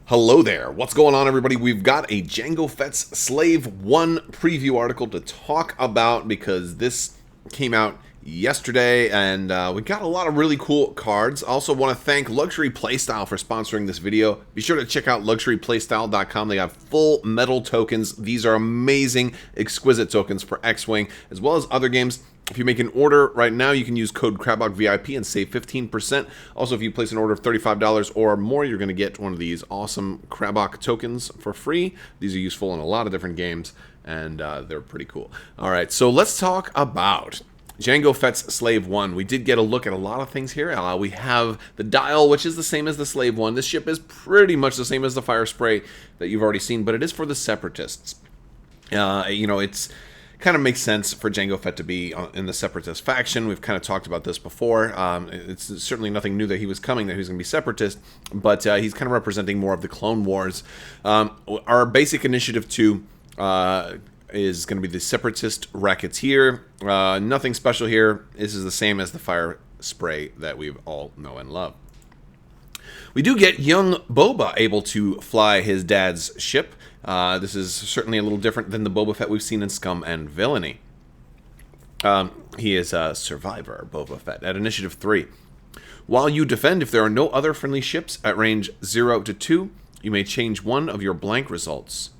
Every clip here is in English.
Hello there. What's going on, everybody? We've got a Jango Fett's Slave 1 preview article to talk about because this came out yesterday, and we got a lot of really cool cards. I also want to thank Luxury Playstyle for sponsoring this video. Be sure to check out luxuryplaystyle.com. They have full metal tokens. These are amazing, exquisite tokens for X-Wing, as well as other games. If you make an order right now, you can use code Crabbok VIP and save 15%. Also, if you place an order of $35 or more, you're going to get one of these awesome Crabbok tokens for free. These are useful in a lot of different games, and they're pretty cool. All right, so let's talk about Jango Fett's Slave 1. We did get a look at a lot of things here. We have the dial, which is the same as the Slave 1. This ship is pretty much the same as the Fire Spray that you've already seen, but it is for the Separatists. It's kind of makes sense for Jango Fett to be in the Separatist faction. We've kind of talked about this before. It's certainly nothing new that he was coming, that he was going to be Separatist, but he's kind of representing more of the Clone Wars. Our basic initiative 2 is going to be the Separatist Racketeer. Nothing special here. This is the same as the Fire Spray that we all know and love. We do get young Boba able to fly his dad's ship. This is certainly a little different than the Boba Fett we've seen in Scum and Villainy. He is a survivor, Boba Fett, at Initiative 3. While you defend, if there are no other friendly ships at range 0 to 2, you may change one of your blank results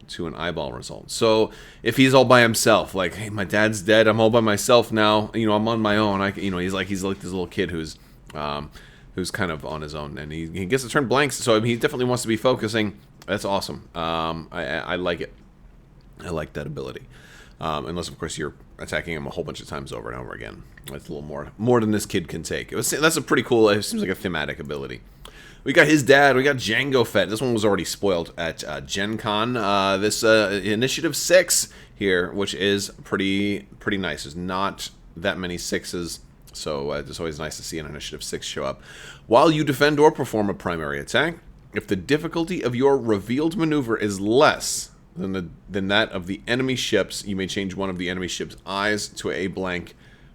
to an eyeball result. So if he's all by himself, like, hey, my dad's dead, I'm all by myself now, I'm on my own. He's like this little kid who's kind of on his own, and he gets to turn blanks. So he definitely wants to be focusing. That's awesome. I like it. I like that ability. Unless, of course, you're attacking him a whole bunch of times over and over again. That's a little more than this kid can take. That's a pretty cool, it seems like a thematic ability. We got his dad. We got Jango Fett. This one was already spoiled at Gen Con. This Initiative 6 here, which is pretty nice. There's not that many 6s. So it's always nice to see an Initiative 6 show up. While you defend or perform a primary attack, if the difficulty of your revealed maneuver is less than that of the enemy ships, you may change one of the enemy ship's eyes to a blank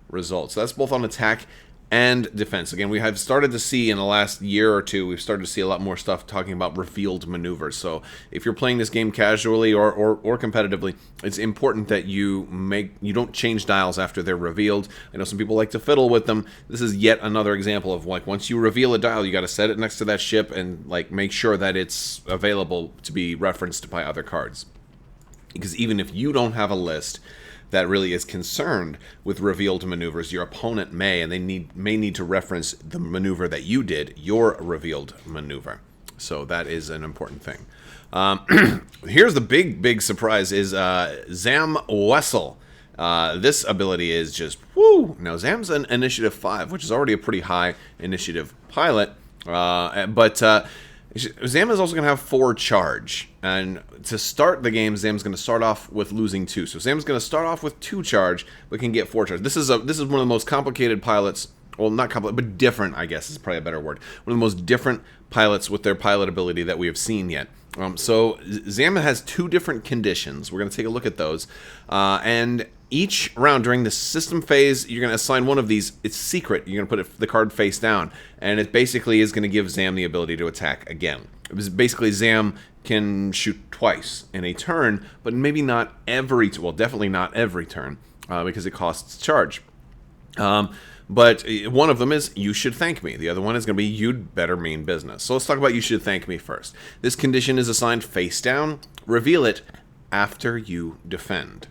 result. So that's both on attack and defense. Again, we have started to see in the last year or two, we've started to see a lot more stuff talking about revealed maneuvers. So if you're playing this game casually or competitively, it's important that you don't change dials after they're revealed. I know some people like to fiddle with them. This is yet another example of, like, once you reveal a dial, you got to set it next to that ship and, like, make sure that it's available to be referenced by other cards. Because even if you don't have a list that really is concerned with revealed maneuvers, your opponent may, and they may need to reference the maneuver that you did, your revealed maneuver. So that is an important thing. Here's the big surprise is Zam Wessel. This ability is just, woo! Now, Zam's an Initiative 5, which is already a pretty high initiative pilot, but Zam is also going to have 4 charge, and to start the game, Zam's going to start off with losing 2. So Zam's going to start off with 2 charge, but can get 4 charge. This is one of the most complicated pilots. Well, not complicated, but different, I guess is probably a better word. One of the most different pilots with their pilot ability that we have seen yet. So Zam has 2 different conditions. We're going to take a look at those, and each round during the system phase, you're going to assign one of these. It's secret. You're going to put the card face down, and it basically is going to give Zam the ability to attack again. It was basically Zam can shoot twice in a turn, but maybe not every. Well, definitely not every turn because it costs charge. But one of them is, you should thank me. The other one is going to be, you'd better mean business. So let's talk about you should thank me first. This condition is assigned face down. Reveal it after you defend.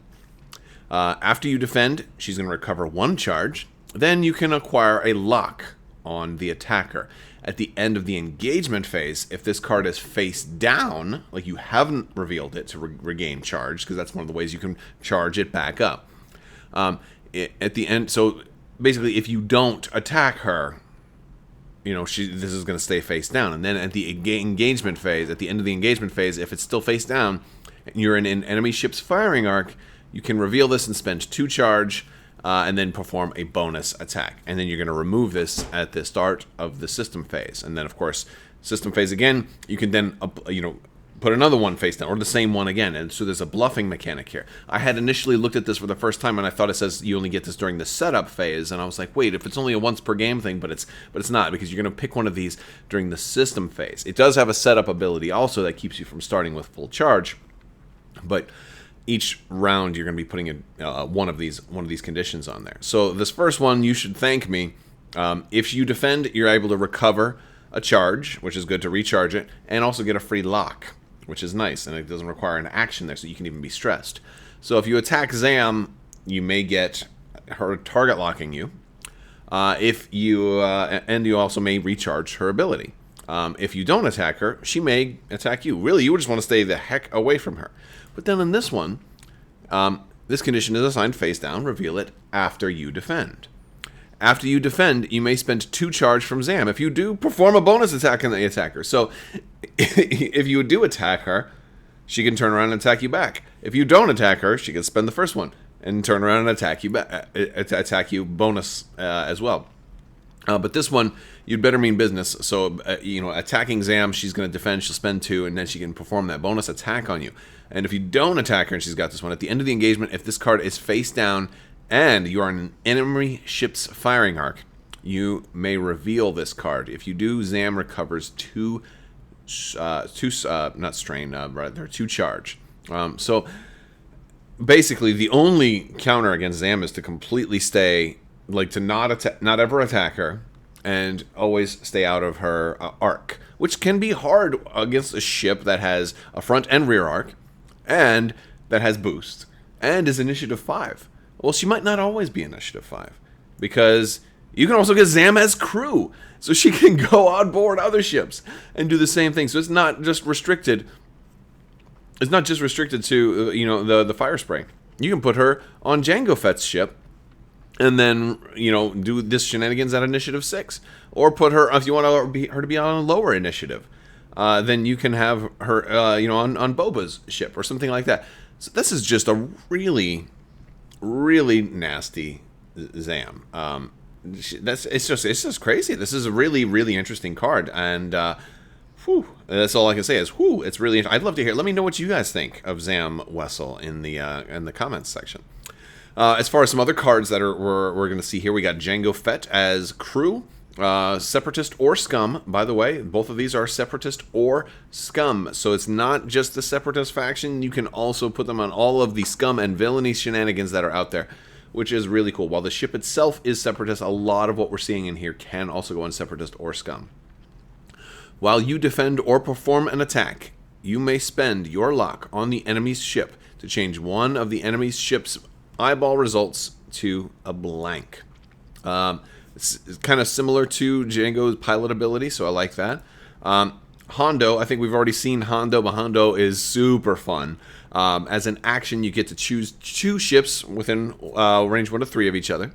After you defend, she's going to recover 1 charge. Then you can acquire a lock on the attacker. At the end of the engagement phase, if this card is face down, like you haven't revealed it to regain charge, because that's one of the ways you can charge it back up. At the end, so basically, if you don't attack her, this is going to stay face down. And then at the engagement phase, at the end of the engagement phase, if it's still face down, and you're in an enemy ship's firing arc, you can reveal this and spend 2 charge, and then perform a bonus attack. And then you're going to remove this at the start of the system phase. And then, of course, system phase again, you can then, put another one face down, or the same one again. And so there's a bluffing mechanic here. I had initially looked at this for the first time, and I thought it says you only get this during the setup phase, and I was like, wait, if it's only a once per game thing, but it's not, because you're going to pick one of these during the system phase. It does have a setup ability also that keeps you from starting with full charge, but each round you're going to be putting one of these conditions on there. So this first one, you should thank me. If you defend, you're able to recover a charge, which is good to recharge it, and also get a free lock, which is nice, and it doesn't require an action there, so you can even be stressed. So if you attack Zam, you may get her target locking you. And you also may recharge her ability. If you don't attack her, she may attack you. Really, you would just want to stay the heck away from her. But then in this one, this condition is assigned face down. Reveal it after you defend. After you defend, you may spend 2 charge from Zam if you do perform a bonus attack on the attacker. So if you do attack her, she can turn around and attack you back. If you don't attack her, she can spend the first one and turn around and attack you bonus as well. But this one, you'd better mean business. So, attacking Zam, she's going to defend, she'll spend 2, and then she can perform that bonus attack on you. And if you don't attack her, and she's got this one, at the end of the engagement, if this card is face down and you are in an enemy ship's firing arc, you may reveal this card. If you do, Zam recovers 2 charge. So basically, the only counter against Zam is to completely stay, to not ever attack her, and always stay out of her arc, which can be hard against a ship that has a front and rear arc, and that has boost, and is initiative 5. Well, she might not always be initiative 5, because you can also get Zam as crew, so she can go on board other ships and do the same thing. So it's not just restricted. It's not just restricted to the fire spray. You can put her on Jango Fett's ship, and then do this shenanigans at initiative 6, or put her, if you want her to be on a lower initiative, then you can have her on Boba's ship or something like that. So this is just a really, really nasty Zam. It's just crazy. This is a really, really interesting card, and that's all I can say is it's really. I'd love to hear. Let me know what you guys think of Zam Wessel in the comments section. As far as some other cards that we're going to see here, we got Jango Fett as crew, Separatist or Scum. By the way, both of these are Separatist or Scum, so it's not just the Separatist faction. You can also put them on all of the Scum and villainy shenanigans that are out there, which is really cool. While the ship itself is Separatist, a lot of what we're seeing in here can also go on Separatist or Scum. While you defend or perform an attack, you may spend your lock on the enemy's ship to change one of the enemy's ship's eyeball results to a blank. It's kind of similar to Jango's pilot ability, so I like that. Hondo, I think we've already seen Hondo, but Hondo is super fun. As an action, you get to choose 2 ships within range 1 to 3 of each other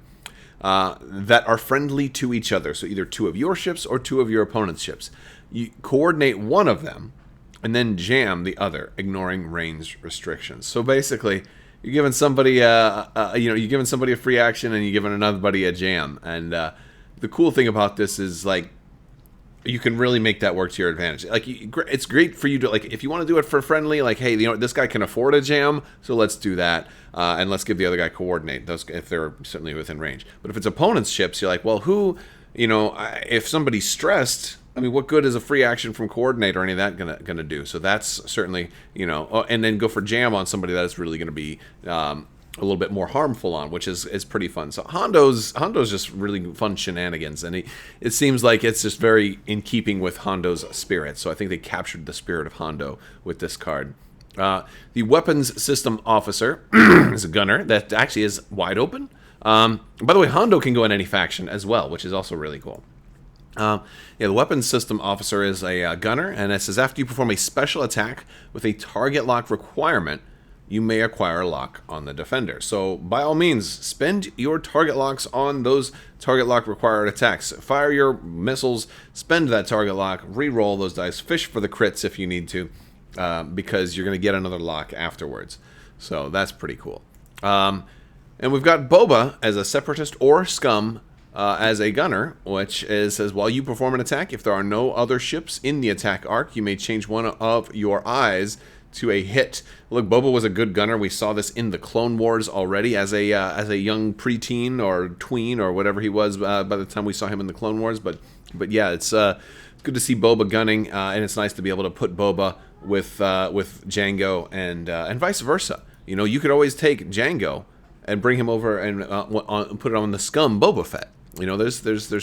that are friendly to each other. So either 2 of your ships or 2 of your opponent's ships. You coordinate one of them and then jam the other, ignoring range restrictions. So basically, you're giving somebody you're giving somebody a free action, and you're giving another buddy a jam. And the cool thing about this is you can really make that work to your advantage. It's great for you to if you want to do it for friendly, hey, this guy can afford a jam, so let's do that, and let's give the other guy coordinate those if they're certainly within range. But if it's opponent's ships, you're like, well, who, if somebody's stressed, what good is a free action from coordinate or any of that gonna do? So that's certainly, and then go for jam on somebody that is really going to be a little bit more harmful on, which is pretty fun. So Hondo's just really fun shenanigans, and it seems like it's just very in keeping with Hondo's spirit. So I think they captured the spirit of Hondo with this card. The weapons system officer is a gunner that actually is wide open. By the way, Hondo can go in any faction as well, which is also really cool. The weapons system officer is a gunner, and it says after you perform a special attack with a target lock requirement, you may acquire a lock on the defender. So by all means, spend your target locks on those target lock required attacks. Fire your missiles, spend that target lock, re-roll those dice, fish for the crits if you need to, because you're going to get another lock afterwards. So that's pretty cool. And we've got Boba as a Separatist or Scum as a gunner, which says, while you perform an attack, if there are no other ships in the attack arc, you may change one of your eyes to a hit. Look, Boba was a good gunner. We saw this in the Clone Wars already as a young preteen or tween or whatever he was by the time we saw him in the Clone Wars. But yeah, it's good to see Boba gunning, and it's nice to be able to put Boba with Jango and vice versa. You know, you could always take Jango and bring him over and put it on the scum Boba Fett. You know, there's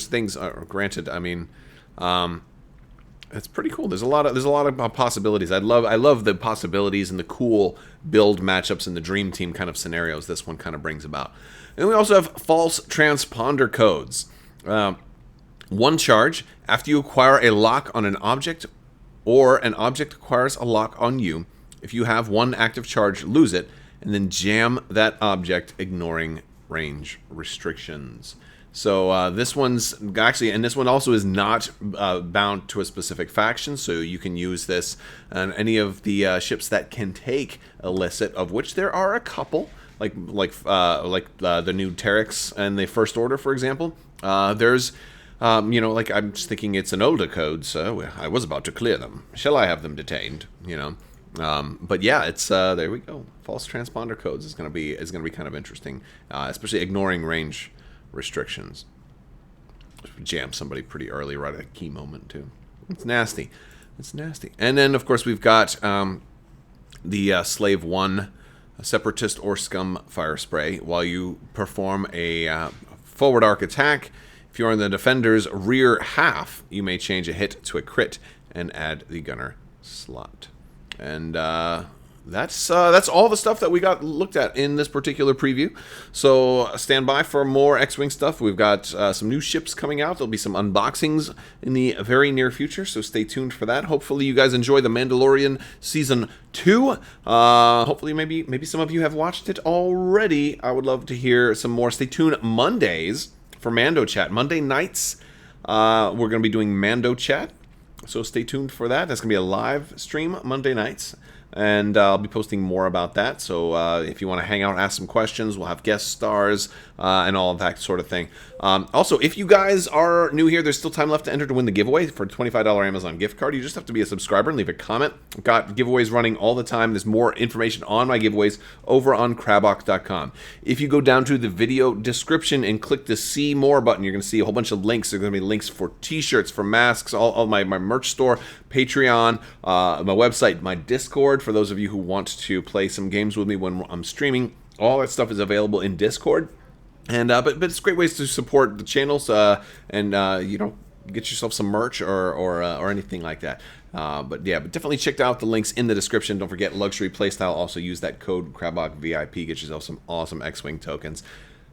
things. Granted, I mean, it's pretty cool. There's a lot of possibilities. I love the possibilities and the cool build matchups and the dream team kind of scenarios this one kind of brings about. And we also have false transponder codes. One charge after you acquire a lock on an object, or an object acquires a lock on you. If you have one active charge, lose it, and then jam that object, ignoring range restrictions. So this one's actually, and this one also is not bound to a specific faction, so you can use this on any of the ships that can take illicit, of which there are a couple, like the new Terex and the First Order, for example. There's, you know, like I'm just thinking it's an older code, so I was about to clear them. Shall I have them detained? You know. But yeah, it's there we go. False transponder codes is gonna be kind of interesting, especially ignoring range restrictions. Jam somebody pretty early, right at a key moment too. It's nasty. It's nasty. And then of course we've got the Slave 1 Separatist or Scum fire spray. While you perform a forward arc attack, if you're in the defender's rear half, you may change a hit to a crit and add the gunner slot. And that's all the stuff that we got looked at in this particular preview. So stand by for more X-Wing stuff. We've got some new ships coming out. There'll be some unboxings in the very near future, so stay tuned for that. Hopefully you guys enjoy The Mandalorian Season 2. Hopefully maybe some of you have watched it already. I would love to hear some more. Stay tuned Mondays for Mando Chat. Monday nights, we're going to be doing Mando Chat. So stay tuned for that. That's going to be a live stream Monday nights. And I'll be posting more about that. So if you want to hang out and ask some questions, we'll have guest stars and all of that sort of thing. Also, if you guys are new here, there's still time left to enter to win the giveaway for a $25 Amazon gift card. You just have to be a subscriber and leave a comment. I've got giveaways running all the time. There's more information on my giveaways over on Crabbok.com. If you go down to the video description and click the See More button, you're going to see a whole bunch of links. There's going to be links for t-shirts, for masks, all my merch store, Patreon, my website, my Discord, for those of you who want to play some games with me when I'm streaming. All that stuff is available in Discord. And but it's great ways to support the channels and you know, get yourself some merch or anything like that. But definitely check out the links in the description. Don't forget Luxury Playstyle. Also use that code Crabbok VIP. Get yourself some awesome X-Wing tokens.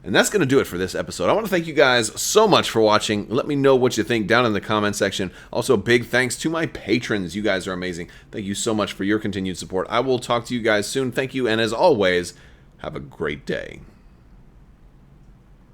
And that's going to do it for this episode. I want to thank you guys so much for watching. Let me know what you think down in the comment section. Also, big thanks to my patrons. You guys are amazing. Thank you so much for your continued support. I will talk to you guys soon. Thank you, and as always, have a great day.